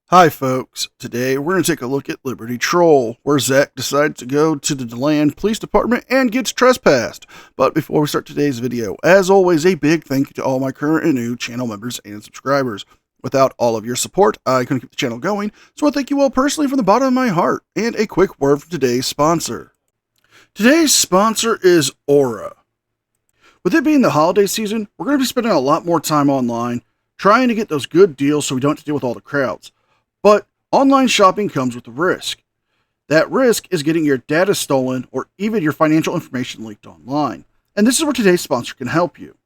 Hi folks, today we're going to take a look at Liberty Troll, where Zach decides to go to the DeLand Police Department and gets trespassed. But before we start today's video, as always, a big thank you to all my current and new channel members and subscribers. Without all of your support, I couldn't keep the channel going, so I thank you all personally from the bottom of my heart. And a quick word from today's sponsor. Today's sponsor is Aura. With it being the holiday season, we're going to be spending a lot more time online, trying to get those good deals so we don't have to deal with all the crowds. But online shopping comes with a risk. That risk is getting your data stolen or even your financial information leaked online. And this is where today's sponsor can help you.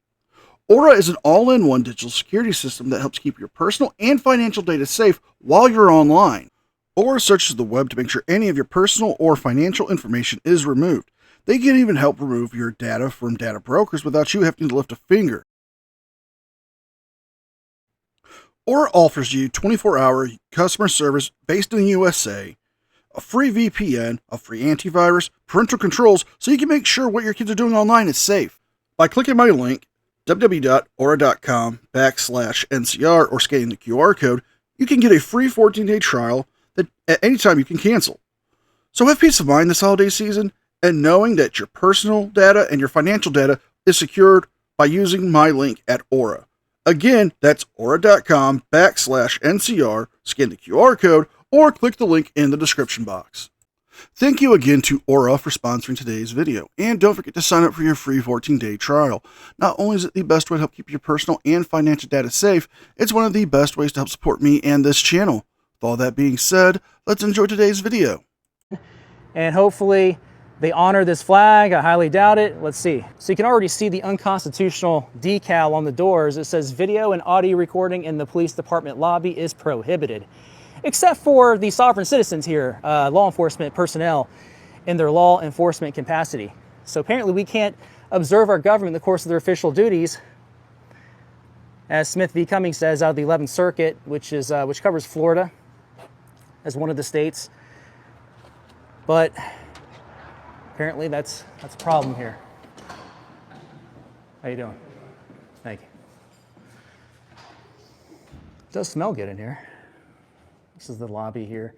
Aura is an all-in-one digital security system that helps keep your personal and financial data safe while you're online. Aura searches the web to make sure any of your personal or financial information is removed. They can even help remove your data from data brokers without you having to lift a finger. Aura offers you 24-hour customer service based in the USA, a free VPN, a free antivirus, parental controls, so you can make sure what your kids are doing online is safe. By clicking my link, www.aura.com/NCR, or scanning the QR code, you can get a free 14-day trial that at any time you can cancel. So have peace of mind this holiday season, and knowing that your personal data and your financial data is secured by using my link at Aura. Again, that's aura.com/NCR, scan the QR code, or click the link in the description box. Thank you again to Aura for sponsoring today's video, and don't forget to sign up for your free 14-day trial. Not only is it the best way to help keep your personal and financial data safe, it's one of the best ways to help support me and this channel. With all that being said, let's enjoy today's video. And hopefully they honor this flag. I highly doubt it. Let's see. So you can already see the unconstitutional decal on the doors. It says video and audio recording in the police department lobby is prohibited, except for the sovereign citizens here, law enforcement personnel in their law enforcement capacity. So apparently we can't observe our government in the course of their official duties, as Smith v. Cummings says out of the 11th Circuit, which covers Florida as one of the states. But apparently that's a problem here. How you doing? Thank you. It does smell good in here. This is the lobby here.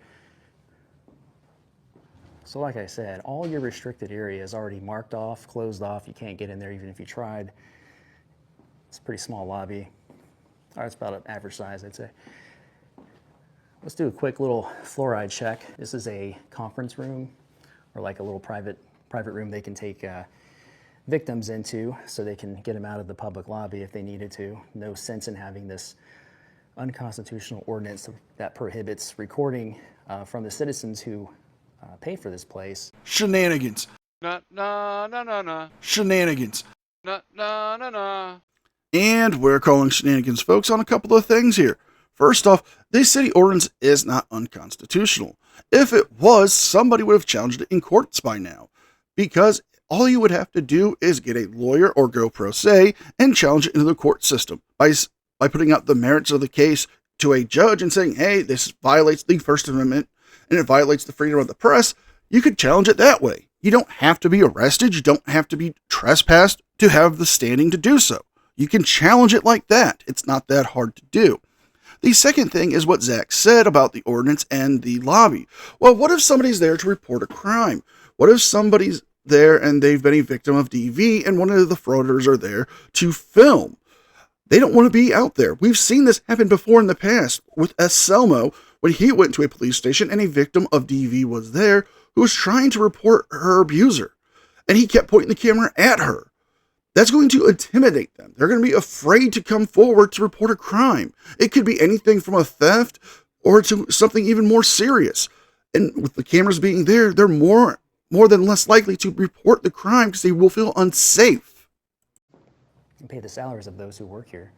So like I said, all your restricted area is already marked off, closed off. You can't get in there even if you tried. It's a pretty small lobby. All right, it's about an average size, I'd say. Let's do a quick little fluoride check. This is a conference room, or like a little private room they can take victims into so they can get them out of the public lobby if they needed to. No sense in having this unconstitutional ordinance that prohibits recording from the citizens who pay for this place. Shenanigans. Na na na na na. Shenanigans. Na na na na. And we're calling shenanigans, folks, on a couple of things here. First off, this city ordinance is not unconstitutional. If it was, somebody would have challenged it in courts by now, because all you would have to do is get a lawyer or go pro se and challenge it into the court system by putting out the merits of the case to a judge and saying, hey, this violates the First Amendment and it violates the freedom of the press. You could challenge it that way. You don't have to be arrested. You don't have to be trespassed to have the standing to do so. You can challenge it like that. It's not that hard to do. The second thing is what Zach said about the ordinance and the lobby. Well, what if somebody's there to report a crime? What if somebody's there and they've been a victim of DV and one of the frauders are there to film? They don't want to be out there. We've seen this happen before in the past with Selmo when he went to a police station and a victim of DV was there who was trying to report her abuser. And he kept pointing the camera at her. That's going to intimidate them. They're going to be afraid to come forward to report a crime. It could be anything from a theft or to something even more serious. And with the cameras being there, they're more than less likely to report the crime because they will feel unsafe. And pay the salaries of those who work here.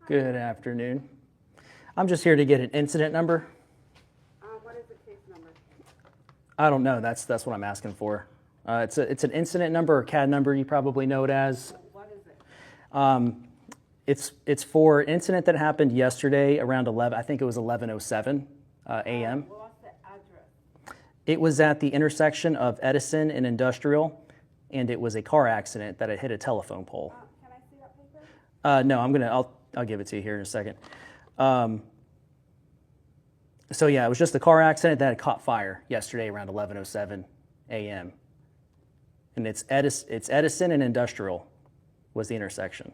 Good afternoon. I'm just here to get an incident number. What is the case number? I don't know. That's what I'm asking for. It's an incident number or CAD number. You probably know it as. What is it? It's for an incident that happened yesterday around 11. I think it was 11:07 a.m. What's the address? It was at the intersection of Edison and Industrial, and it was a car accident that had hit a telephone pole. Can I see that paper? No, I'll give it to you here in a second. So yeah, it was just a car accident that had caught fire yesterday around 11:07 a.m. And it's Edison and Industrial was the intersection.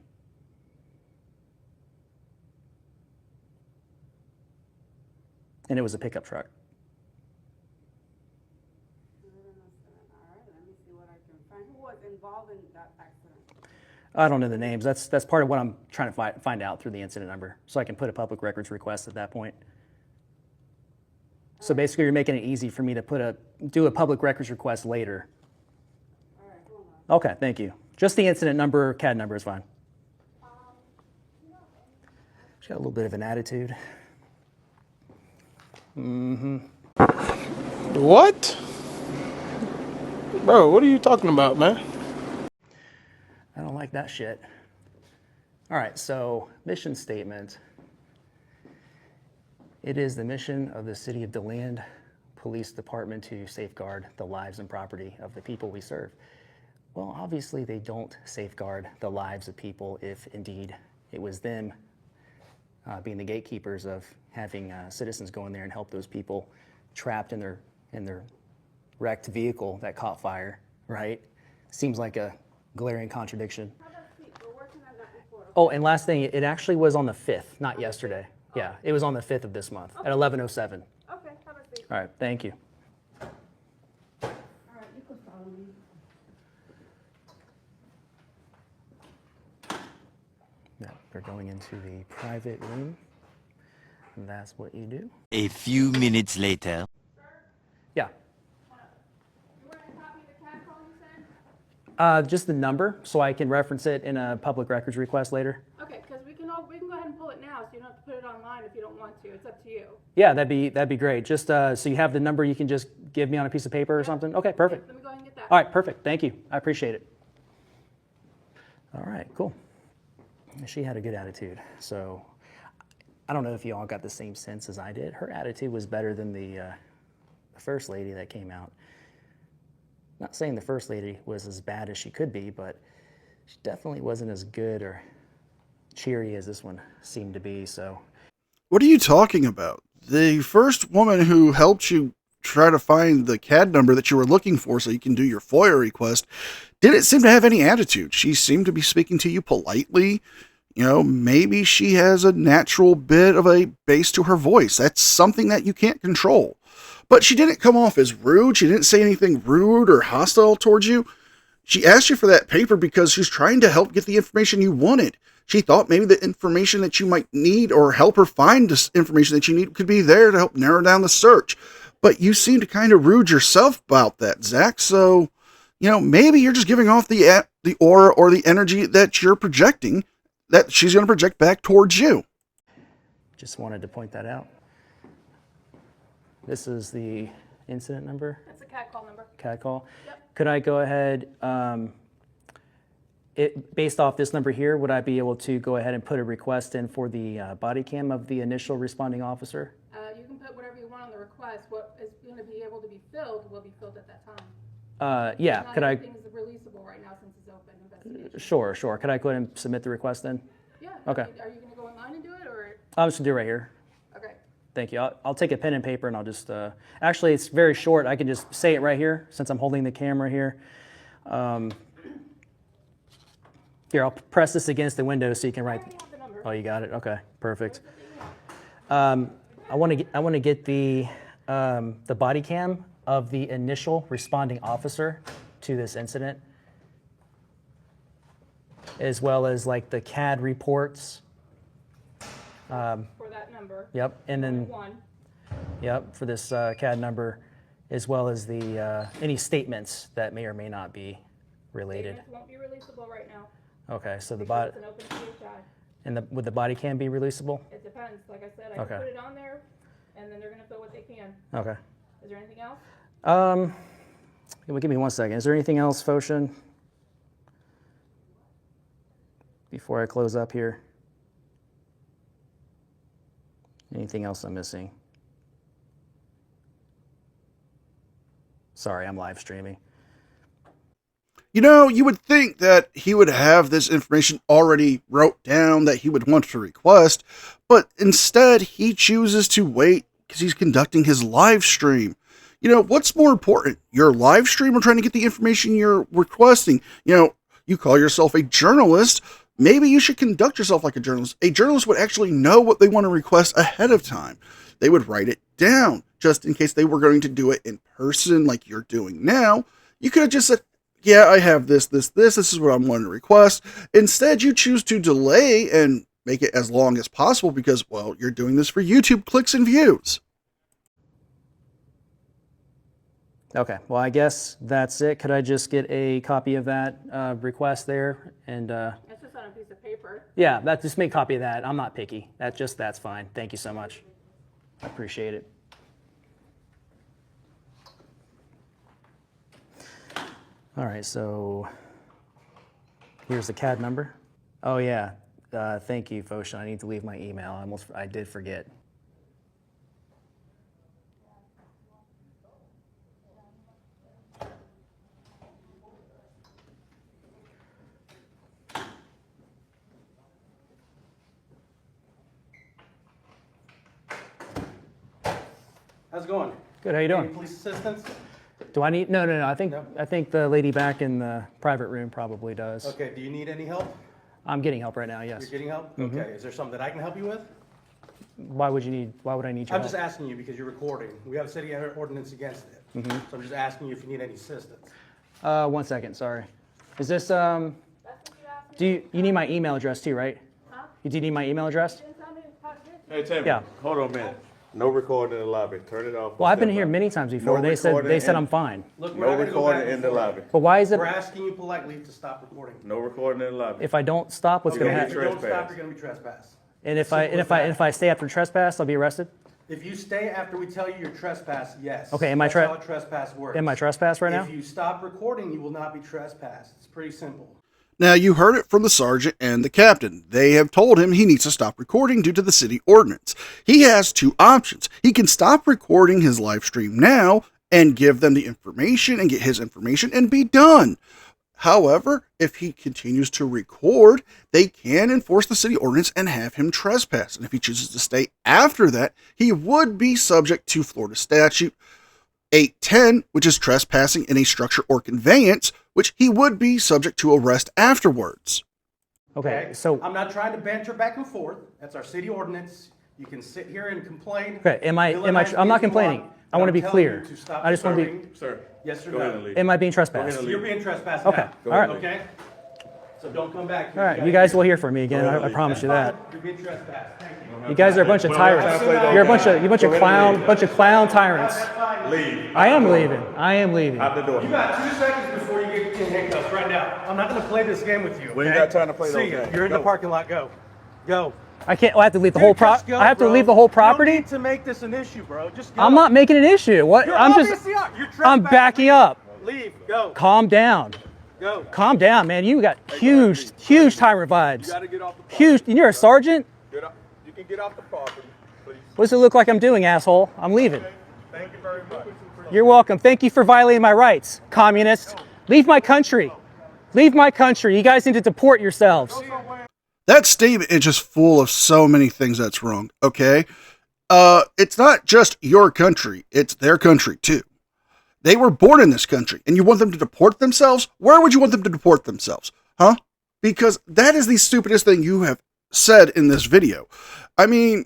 And it was a pickup truck. All right, let me see what I can find. Who was involved in that accident? I don't know the names. That's part of what I'm trying to find out through the incident number, so I can put a public records request at that point. So basically, you're making it easy for me to do a public records request later. All right, hold on. Okay, thank you. Just the incident number, CAD number is fine. She's got a little bit of an attitude. What? Bro, what are you talking about, man? I don't like that shit. All right, so mission statement. It is the mission of the City of DeLand Police Department to safeguard the lives and property of the people we serve. Well, obviously they don't safeguard the lives of people if indeed it was them being the gatekeepers of having citizens go in there and help those people trapped in their wrecked vehicle that caught fire, right? Seems like a glaring contradiction. How about Pete? We're working on that report. Oh, and last thing, it actually was on the 5th, not yesterday. Yeah, it was on the 5th of this month at 11:07. Okay, have a seat. All right, thank you. All right, you can follow me. Yeah, we're going into the private room. And that's what you do. A few minutes later. Yeah. You want a copy of the CAD call you said? Just the number, so I can reference it in a public records request later. Okay, because we can go ahead and pull it now, so you don't have to put it online if you don't want to. It's up to you. Yeah, that'd be great. Just so you have the number, you can just give me on a piece of paper or something. Okay, perfect. Let me go ahead and get that. All right, perfect. Thank you. I appreciate it. All right, cool. She had a good attitude. So I don't know if you all got the same sense as I did. Her attitude was better than the first lady that came out. Not saying the first lady was as bad as she could be, but she definitely wasn't as good or cheery as this one seemed to be. So What are you talking about? The first woman who helped you try to find the CAD number that you were looking for so you can do your FOIA request didn't seem to have any attitude. She seemed to be speaking to you politely. You know, maybe she has a natural bit of a bass to her voice. That's something that you can't control. But she didn't come off as rude. She didn't say anything rude or hostile towards you. She asked you for that paper because she's trying to help get the information you wanted. She thought maybe the information that you might need or help her find this information that you need could be there to help narrow down the search. But you seem to kind of rude yourself about that, Zach. So, you know, maybe you're just giving off the aura or the energy that you're projecting that she's going to project back towards you. just wanted to point that out. This is the incident number, That's the CAD call number. CAD call. Yep. Could I go ahead, based off this number here, would I be able to go ahead and put a request in for the body cam of the initial responding officer? You can put whatever you want on the request. What is going to be able to be filled will be filled at that time. Yeah, Not could I, everything is releasable right now since it's open investigation. sure. Could I go ahead and submit the request then? Yeah. Okay. Are you going to go online and do it, or? I'm just gonna do it right here. Okay. Thank you. I'll take a pen and paper and I'll just, actually it's very short. I can just say it right here since I'm holding the camera here. Here, I'll press this against the window so you can I write. already have the number. Oh, you got it? Okay, perfect. I want to get the body cam of the initial responding officer to this incident, as well as like the CAD reports. For that number. Yep, and then One. yep for this CAD number, as well as the any statements that may or may not be related. Statements won't be releasable right now. Okay, so the because body it's an open PHI. and would the body cam be releasable? It depends. Like I said, I Okay. can put it on there, and then they're going to fill what they can. Okay. Is there anything else? Give me 1 second. Is there anything else, Foshin? Before I close up here. Anything else I'm missing? Sorry, I'm live streaming. You know, you would think that he would have this information already wrote down that he would want to request, but instead he chooses to wait because he's conducting his live stream. You know, what's more important, your live stream or trying to get the information you're requesting? You know, you call yourself a journalist. Maybe you should conduct yourself like a journalist. A journalist would actually know what they want to request ahead of time. They would write it down just in case they were going to do it in person like you're doing now. You could have just said, yeah, I have this is what I'm wanting to request. Instead, you choose to delay and make it as long as possible because, well, you're doing this for YouTube clicks and views. Okay, well, I guess that's it. Could I just get a copy of that request there? And It's just on a piece of paper. yeah, just make a copy of that. I'm not picky. That's fine. Thank you so much. I appreciate it. All right, so here's the CAD number. Oh yeah, thank you, Foshan. I need to leave my email. I did forget. How's it going? Good. How you Any doing? police assistance? Do I need? No. I think the lady back in the private room probably does. Okay, do you need any help? I'm getting help right now. Yes. You're getting help? Okay, is there something that I can help you with? Why would I need your I'm help? just asking you because you're recording. We have a city ordinance against it. So I'm just asking you if you need any assistance. 1 second. Sorry. Is this Do you need my email address too, right? Huh? Do you need my email address? Didn't tell me to talk this. Hey, Timmy. Yeah. Hold on a minute. No recording in the lobby. Turn it off. Well, I've been Step here out. many times before. No They said recording I'm fine. Look, we're No not gonna go recording back in and the forth. lobby. But why is it? We're asking you politely to stop recording. No recording in the lobby. If I don't stop, what's Okay. going to If happen? you don't Trespass. stop, you're gonna be trespassed. And if Simple as I stay after trespass, I'll be arrested. If you stay after we tell you you're trespassed, yes. Okay, am I That's how trespass works. Am I trespassed right now? If you stop recording, you will not be trespassed. It's pretty simple. Now, you heard it from the sergeant and the captain. They have told him he needs to stop recording due to the city ordinance. He has two options. He can stop recording his live stream now and give them the information and get his information and be done. However, if he continues to record, they can enforce the city ordinance and have him trespass. And if he chooses to stay after that, he would be subject to Florida statute 810, which is trespassing in a structure or conveyance, which he would be subject to arrest afterwards. Okay. So I'm not trying to banter back and forth. That's our city ordinance. You can sit here and complain. okay, I'm not complaining. I want to be clear. I just want to be. Sir. Yes or Go ahead no? and leave. Am I being Go ahead trespassed? and You're leave. being trespassed Okay. now. All right. Okay? So don't come back. All right. You guys will hear from me again. I promise you that. You're being trespassed. Thank you. You guys are a bunch of We don't have tyrants. time to play those You're a bunch games. of bunch of clown tyrants. Leave. I am leaving. I am leaving. Out the door. You got 2 seconds before you get in handcuffs right now. I'm not going to play this game with you. We ain't okay? got time to play See those ya. games. You're in the Go. parking lot. Go. Go. I can't. I have to leave the Dude, whole just go, I have to bro. leave the whole You property. don't need to make this an issue, bro. Just go. I'm not making an issue. What? You're I'm just. obviously are. You're I'm trespassing. backing up. Leave. Go. Calm down. Go. Calm down, man. You got huge tyrant vibes. You gotta get off the property. Huge. And you're a sergeant. Get up. You can get off the property, please. What does it look like I'm doing, asshole? I'm leaving. Thank you very much. You're welcome. Thank you for violating my rights, communist. Leave my country. Leave my country. You guys need to deport yourselves. That statement is just full of so many things that's wrong, okay? It's not just your country, it's their country too. They were born in this country, and you want them to deport themselves? Where would you want them to deport themselves? Huh? Because that is the stupidest thing you have said in this video. I mean,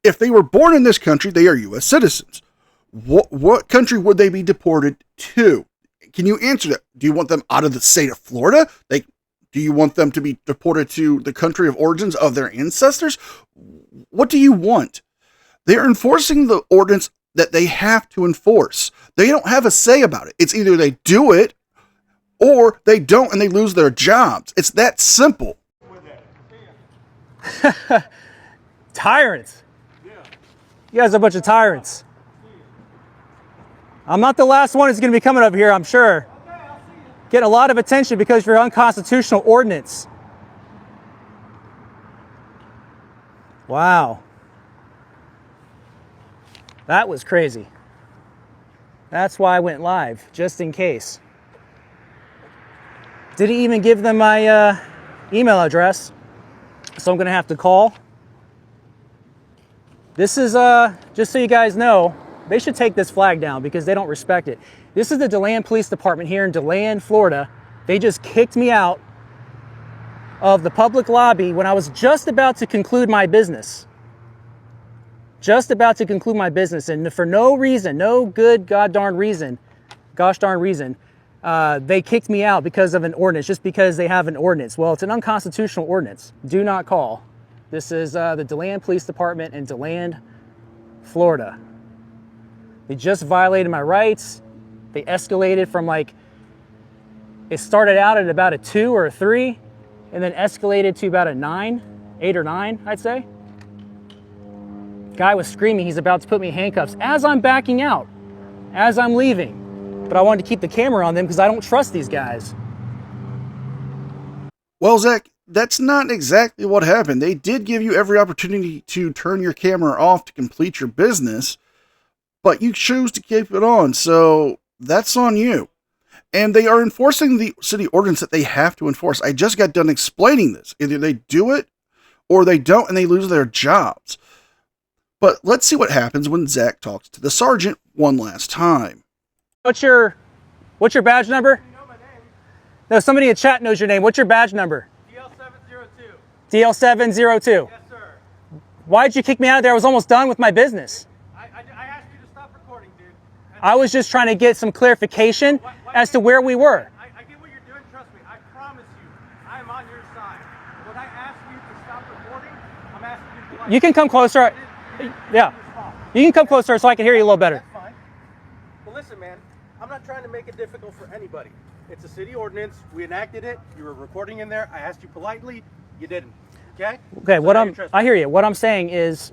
if they were born in this country, they are U.S. citizens. What country would they be deported to? Can you answer that? Do you want them out of the state of Florida? Do you want them to be deported to the country of origins of their ancestors? What do you want? They're enforcing the ordinance that they have to enforce. They don't have a say about it. It's either they do it or they don't and they lose their jobs. It's that simple. Tyrants. You guys are a bunch of tyrants. I'm not the last one who's going to be coming up here, I'm sure. Getting a lot of attention because of your unconstitutional ordinance. Wow. That was crazy. That's why I went live, just in case. Didn't even give them my email address, so I'm gonna have to call. This is, just so you guys know, they should take this flag down because they don't respect it. This is the DeLand Police Department here in DeLand, Florida. They just kicked me out of the public lobby when I was just about to conclude my business. Just about to conclude my business, and for no reason, no good gosh darn reason, they kicked me out because of an ordinance, just because they have an ordinance. Well, it's an unconstitutional ordinance. Do not call. This is the DeLand Police Department in DeLand, Florida. They just violated my rights. They escalated from it started out at about a 2 or a 3, and then escalated to about a 9, 8 or 9, I'd say. Guy was screaming he's about to put me in handcuffs as I'm backing out, as I'm leaving. But I wanted to keep the camera on them because I don't trust these guys. Well, Zach, that's not exactly what happened. They did give you every opportunity to turn your camera off to complete your business, but you choose to keep it on, so that's on you. And they are enforcing the city ordinance that they have to enforce. I just got done explaining this. Either they do it or they don't, and they lose their jobs. But let's see what happens when Zach talks to the sergeant one last time. What's your badge number? You know my name. No, somebody in chat knows your name. What's your badge number? DL702. DL702. Yes, sir. Why'd you kick me out of there? I was almost done with my business. I asked you to stop recording, dude. I was just trying to get some clarification as to where we were. I get what you're doing, trust me. I promise you, I am on your side. When I ask you to stop recording, I'm asking you to You can come closer. Yeah. You can come closer so I can hear you a little better. That's fine. But listen, man, I'm not trying to make it difficult for anybody. It's a city ordinance. We enacted it. You were recording in there. I asked you politely. You didn't. Okay? Okay, So I hear you. What I'm saying is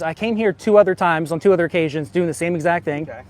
I came here 2 other times on 2 other occasions doing the same exact thing. Okay.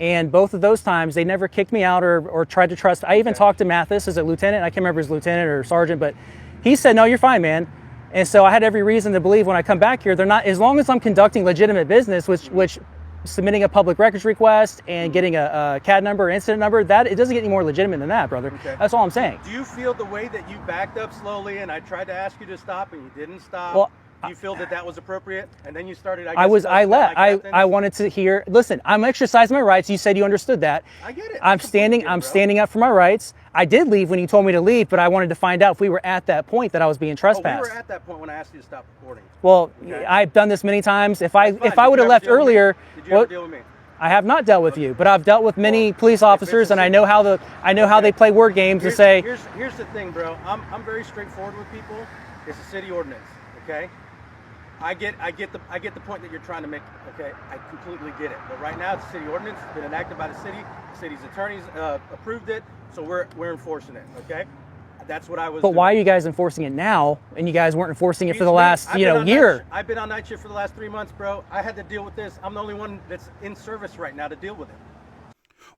And both of those times, they never kicked me out or tried to trust. I even talked to Mathis as a lieutenant. I can't remember his lieutenant or sergeant, but he said, no, you're fine, man. And so I had every reason to believe when I come back here, they're not, as long as I'm conducting legitimate business, which submitting a public records request and getting a CAD number, incident number, that it doesn't get any more legitimate than that, brother. Okay. That's all I'm saying. Do you feel the way that you backed up slowly and I tried to ask you to stop and you didn't stop? Well, do you feel that was appropriate? And then you started, I wanted to hear, listen, I'm exercising my rights. You said you understood that. I get it. I'm standing up for my rights. I did leave when you told me to leave, but I wanted to find out if we were at that point that I was being trespassed. We were at that point when I asked you to stop recording. Well, Okay. I've done this many times. If I That's fine. would have Did you left ever deal with me? earlier, Did you ever deal with me? I have not dealt with you, but I've dealt with many police officers, and I city- know how they play word games and say, Here's the thing, bro. I'm very straightforward with people. It's a city ordinance, okay? I get the point that you're trying to make, okay? I completely get it. But right now it's a city ordinance. It's been enacted by the city. The city's attorneys approved it, so we're enforcing it, okay? That's what I was but doing. why are you guys enforcing it now, and you guys weren't enforcing it for the Excuse me, last I've been on year? I've been on night shift for the last 3 months, bro. I had to deal with this. I'm the only one that's in service right now to deal with it.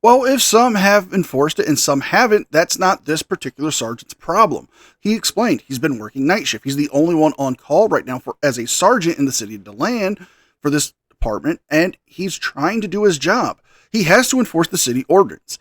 Well, if some have enforced it and some haven't, that's not this particular sergeant's problem. He explained he's been working night shift. He's the only one on call right now as a sergeant in the city of DeLand for this department, and he's trying to do his job. He has to enforce the city ordinance.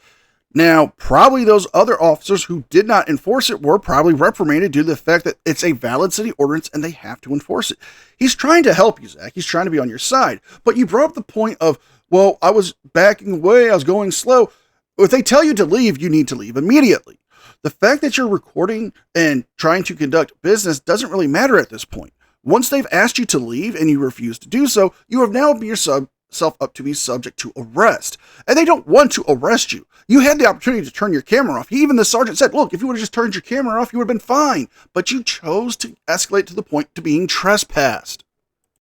Now, probably those other officers who did not enforce it were probably reprimanded due to the fact that it's a valid city ordinance and they have to enforce it. He's trying to help you, Zach. He's trying to be on your side. But you brought up the point of, well, I was backing away, I was going slow. If they tell you to leave, you need to leave immediately. The fact that you're recording and trying to conduct business doesn't really matter at this point. Once they've asked you to leave and you refuse to do so, you have now been yourself up to be subject to arrest. And they don't want to arrest you. You had the opportunity to turn your camera off. Even the sergeant said, look, if you would have just turned your camera off, you would have been fine. But you chose to escalate to the point to being trespassed.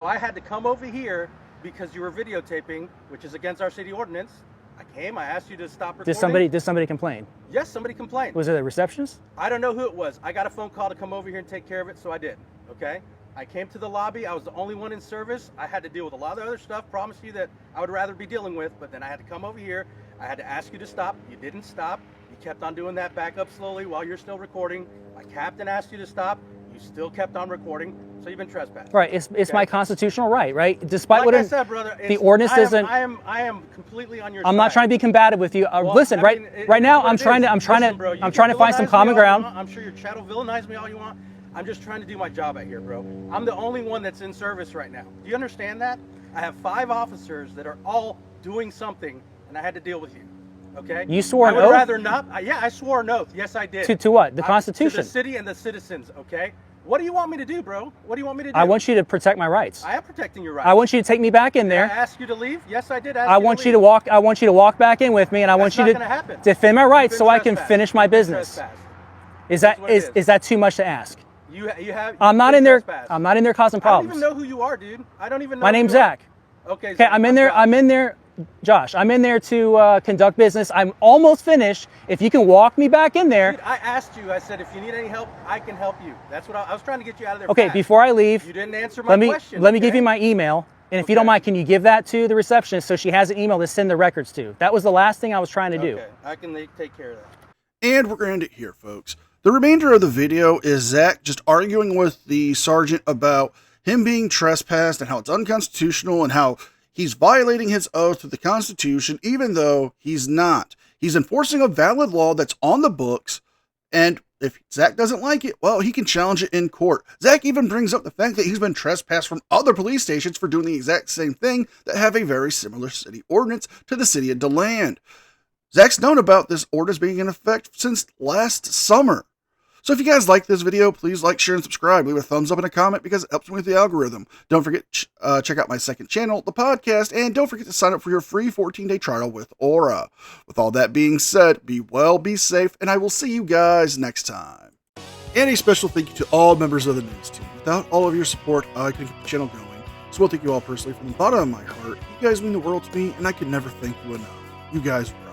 I had to come over here because you were videotaping, which is against our city ordinance. I came, I asked you to stop recording. Did somebody complain? Yes, somebody complained. Was it a receptionist? I don't know who it was. I got a phone call to come over here and take care of it, so I did, okay? I came to the lobby. I was the only one in service. I had to deal with a lot of other stuff, promised you that I would rather be dealing with, but then I had to come over here. I had to ask you to stop. You didn't stop. You kept on doing that back up slowly while you're still recording. I capped and asked you to stop. You You still kept on recording, so you've been trespassed. Right. It's Okay. my constitutional right, right? Despite Like what I said, brother, the ordinance isn't. I am completely on your I'm side. not trying to be combative with you. Well, Listen, I right, mean, right now, what I'm it trying is. to, I'm trying Listen, to, bro, you I'm can trying to find some villainize me common all you ground. want. I'm sure your chat will villainize me all you want. I'm just trying to do my job out here, bro. I'm the only one that's in service right now. Do you understand that? I have 5 officers that are all doing something, and I had to deal with you. Okay? You swore I an would oath? rather not. Yeah, I swore an oath. Yes, I did. To what? The To Constitution. the city and the citizens. Okay? What do you want me to do, bro? What do you want me to do? I want you to protect my rights. I am protecting your rights. I want you to take me back in Did I there. ask you to leave? Yes, I did ask I you want to you leave. to walk. I want you to walk back in with me, and I want That's you not gonna happen. to defend my rights You've so been I can trespassed. finish my You've been business. trespassed. Is That's that what it is that too much to ask? You have. I'm not you've in been there. trespassed. I'm not in there causing I don't problems. even know who you are, dude. I don't even know. My who name's you are. Zach. Okay. Okay, I'm in there. I'm in there, Josh. I'm in there to conduct business. I'm almost finished. If you can walk me back in there. Dude, I asked you. I said, if you need any help, I can help you. That's what I was trying to get you out of there. Okay, fast. before I leave, You didn't answer my question. let me give okay? you my email, and if you don't Okay. mind, can you give that to the receptionist so she has an email to send the records to? That was the last thing I was trying to do. Okay, I can take care of that. And we're going to end it here, folks. The remainder of the video is Zach just arguing with the sergeant about him being trespassed and how it's unconstitutional and how he's violating his oath to the Constitution, even though he's not. He's enforcing a valid law that's on the books, and if Zach doesn't like it, well, he can challenge it in court. Zach even brings up the fact that he's been trespassed from other police stations for doing the exact same thing that have a very similar city ordinance to the city of DeLand. Zach's known about this ordinance being in effect since last summer. So if you guys like this video, please like, share, and subscribe. Leave a thumbs up and a comment because it helps me with the algorithm. Don't forget to check out my second channel, the podcast, and don't forget to sign up for your free 14-day trial with Aura. With all that being said, be well, be safe, and I will see you guys next time. And a special thank you to all members of the news team. Without all of your support, I couldn't keep the channel going. So I'll thank you all personally from the bottom of my heart. You guys mean the world to me, and I can never thank you enough. You guys rock.